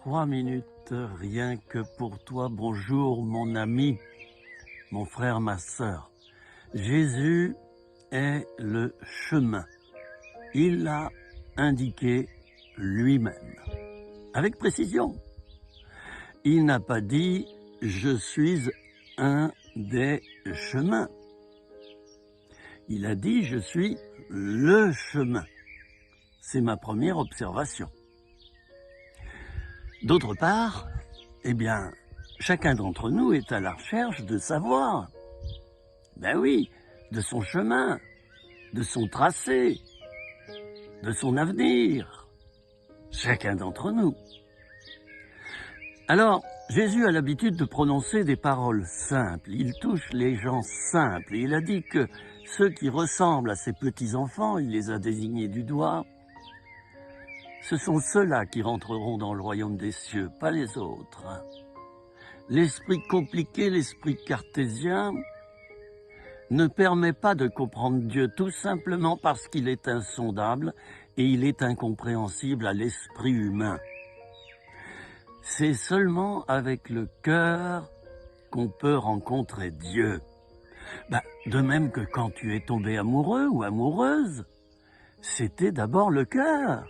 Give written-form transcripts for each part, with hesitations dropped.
3 minutes rien que pour toi. Bonjour mon ami, mon frère, ma sœur. Jésus est le chemin. Il l'a indiqué lui-même, avec précision. Il n'a pas dit « je suis un des chemins ». Il a dit « je suis le chemin ». C'est ma première observation. D'autre part, eh bien, chacun d'entre nous est à la recherche de savoir, ben oui, de son chemin, de son tracé, de son avenir. Chacun d'entre nous. Alors, Jésus a l'habitude de prononcer des paroles simples. Il touche les gens simples. Il a dit que ceux qui ressemblent à ses petits-enfants, il les a désignés du doigt, ce sont ceux-là qui rentreront dans le royaume des cieux, pas les autres. L'esprit compliqué, l'esprit cartésien, ne permet pas de comprendre Dieu, tout simplement parce qu'il est insondable et il est incompréhensible à l'esprit humain. C'est seulement avec le cœur qu'on peut rencontrer Dieu. De même que quand tu es tombé amoureux ou amoureuse, c'était d'abord le cœur.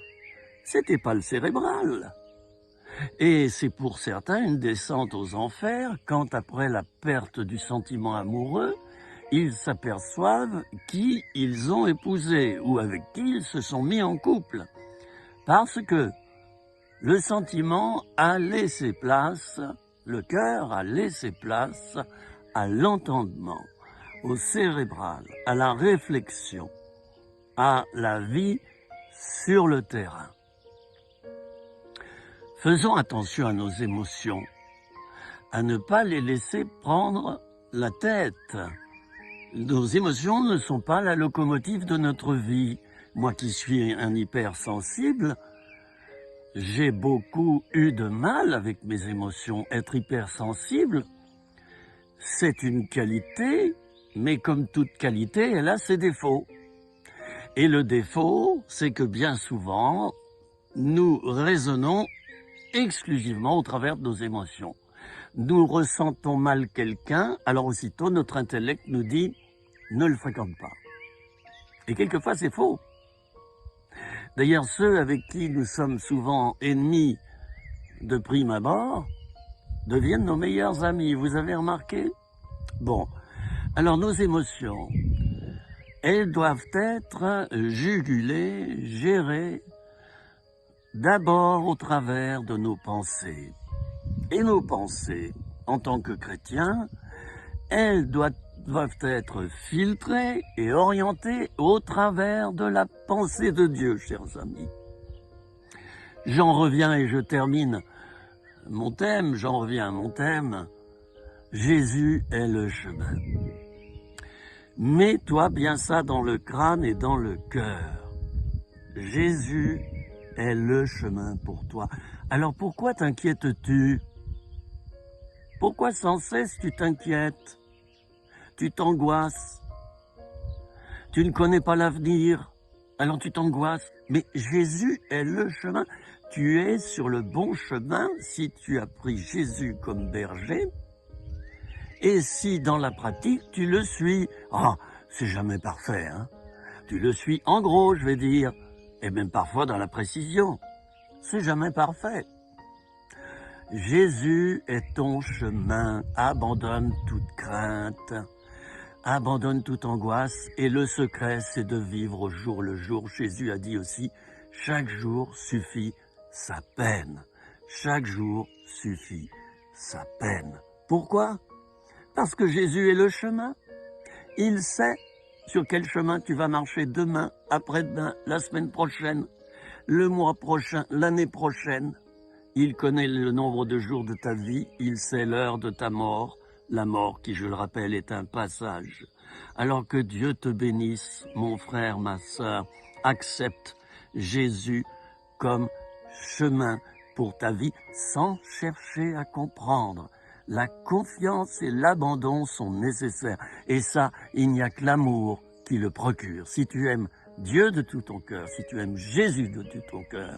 C'était pas le cérébral. Et c'est pour certains une descente aux enfers quand, après la perte du sentiment amoureux, ils s'aperçoivent qui ils ont épousé ou avec qui ils se sont mis en couple. Parce que le sentiment a laissé place, le cœur a laissé place à l'entendement, au cérébral, à la réflexion, à la vie sur le terrain. Faisons attention à nos émotions, à ne pas les laisser prendre la tête. Nos émotions ne sont pas la locomotive de notre vie. Moi qui suis un hypersensible, j'ai beaucoup eu de mal avec mes émotions. Être hypersensible, c'est une qualité, mais comme toute qualité, elle a ses défauts. Et le défaut, c'est que bien souvent, nous raisonnons exclusivement au travers de nos émotions. Nous ressentons mal quelqu'un, alors aussitôt notre intellect nous dit « ne le fréquente pas ». Et quelquefois c'est faux. D'ailleurs, ceux avec qui nous sommes souvent ennemis de prime abord deviennent nos meilleurs amis, vous avez remarqué? Bon, alors nos émotions, elles doivent être jugulées, gérées, d'abord au travers de nos pensées. Et nos pensées, en tant que chrétiens, elles doivent être filtrées et orientées au travers de la pensée de Dieu, chers amis. J'en reviens et je termine mon thème, Jésus est le chemin. Mets-toi bien ça dans le crâne et dans le cœur. Jésus est le chemin pour toi. Alors pourquoi t'inquiètes-tu? Pourquoi sans cesse tu t'inquiètes? Tu t'angoisses? Tu ne connais pas l'avenir, alors tu t'angoisses. Mais Jésus est le chemin. Tu es sur le bon chemin si tu as pris Jésus comme berger et si dans la pratique tu le suis. Ah, c'est jamais parfait, hein? Tu le suis en gros, je vais dire, et même parfois dans la précision. C'est jamais parfait. Jésus est ton chemin. Abandonne toute crainte, abandonne toute angoisse. Et le secret, c'est de vivre au jour le jour. Jésus a dit aussi, chaque jour suffit sa peine. Chaque jour suffit sa peine. Pourquoi? Parce que Jésus est le chemin. Il sait sur quel chemin tu vas marcher demain, après-demain, la semaine prochaine, le mois prochain, l'année prochaine. Il connaît le nombre de jours de ta vie, il sait l'heure de ta mort, la mort qui, je le rappelle, est un passage. Alors que Dieu te bénisse, mon frère, ma sœur, accepte Jésus comme chemin pour ta vie sans chercher à comprendre. La confiance et l'abandon sont nécessaires. Et ça, il n'y a que l'amour qui le procure. Si tu aimes Dieu de tout ton cœur, si tu aimes Jésus de tout ton cœur,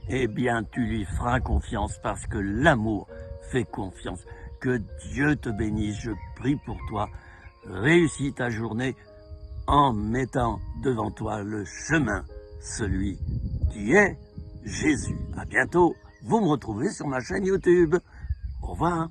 eh bien tu lui feras confiance parce que l'amour fait confiance. Que Dieu te bénisse, je prie pour toi. Réussis ta journée en mettant devant toi le chemin, celui qui est Jésus. À bientôt, vous me retrouvez sur ma chaîne YouTube. Au revoir.